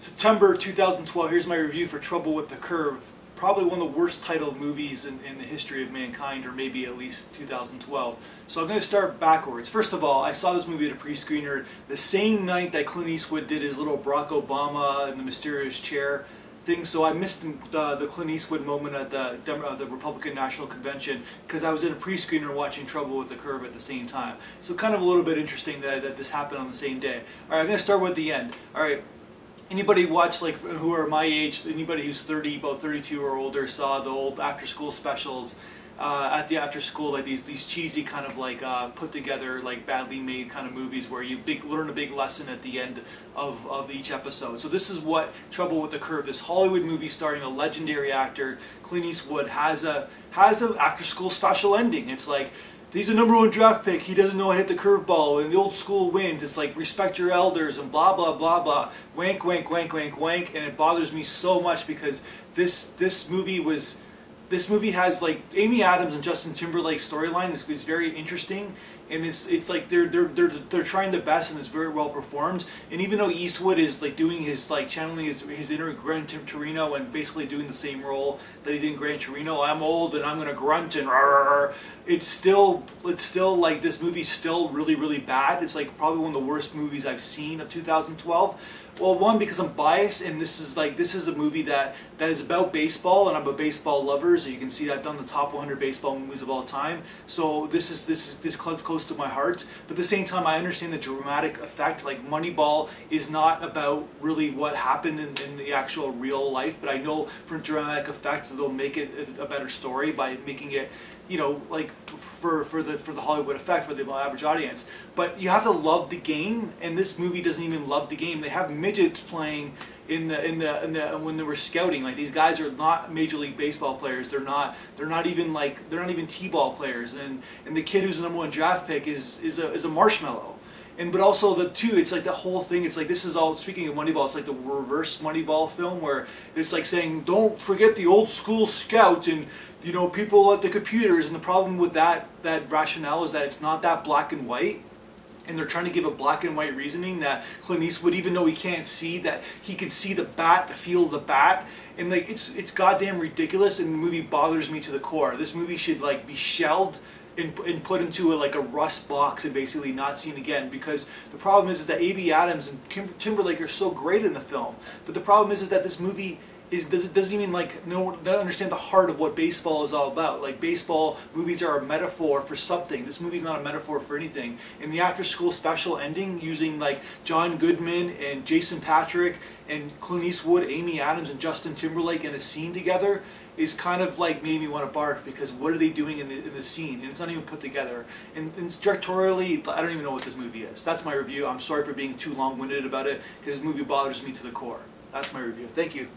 September 2012, here's my review for Trouble with the Curve. Probably one of the worst titled movies in the history of mankind, or maybe at least 2012. So I'm going to start backwards. First of all, I saw this movie at a pre-screener the same night that Clint Eastwood did his little Barack Obama in the mysterious chair thing, so I missed the Clint Eastwood moment at the Republican National Convention because I was in a pre-screener watching Trouble with the Curve at the same time. So kind of a little bit interesting that this happened on the same day. Alright, I'm going to start with the end. Alright. Anybody watch, like, who are my age, anybody who's 30, about 32 or older, saw the old after-school specials at the after-school, like these cheesy kind of like put together, like badly made kind of movies where you learn a big lesson at the end of each episode. So this is what Trouble with the Curve, this Hollywood movie starring a legendary actor, Clint Eastwood, has a after-school special ending. It's like, he's a #1 draft pick, he doesn't know how to hit the curveball, and the old school wins. It's like, respect your elders, and blah, blah, blah, blah. Wank, wank, wank, wank, wank. And it bothers me so much because this movie has, like, Amy Adams and Justin Timberlake's storyline is very interesting, and it's like they're trying their best, and it's very well performed. And even though Eastwood is like doing his, like, channeling his inner Gran Torino and basically doing the same role that he did in Gran Torino, I'm old and I'm gonna grunt and rrr, it's still like, this movie's still really, really bad. It's like probably one of the worst movies I've seen of 2012. Well, one, because I'm biased, and this is a movie that is about baseball, and I'm a baseball lover, so you can see that I've done the top 100 baseball movies of all time. So this is close to my heart. But at the same time, I understand the dramatic effect. Like, Moneyball is not about really what happened in the actual real life, but I know from dramatic effect they'll make it a better story by making it, you know, like, for the Hollywood effect, for the average audience. But you have to love the game, and this movie doesn't even love the game. They have midgets playing in the when they were scouting. Like, these guys are not Major League Baseball players. They're not even T-ball players. And the kid who's the #1 draft pick is a marshmallow. But also it's like the whole thing, it's like, this is all, speaking of Moneyball, it's like the reverse Moneyball film, where it's like saying, don't forget the old school scout and, you know, people at the computers. And the problem with that rationale is that it's not that black and white. And they're trying to give a black and white reasoning that Clint Eastwood, even though he can't see, that he can see the bat, the feel of the bat. And, like, it's goddamn ridiculous, and the movie bothers me to the core. This movie should, like, be shelved and put into like a rust box and basically not seen again, because the problem is that Amy Adams and Timberlake are so great in the film, but the problem is that this movie doesn't even, like, don't understand the heart of what baseball is all about. Like, baseball movies are a metaphor for something. This movie's not a metaphor for anything. And the after-school special ending, using, like, John Goodman and Jason Patrick and Clint Eastwood, Amy Adams and Justin Timberlake in a scene together, is kind of like made me want to barf, because what are they doing in the scene? And it's not even put together. And directorially, I don't even know what this movie is. That's my review. I'm sorry for being too long-winded about it, because this movie bothers me to the core. That's my review. Thank you.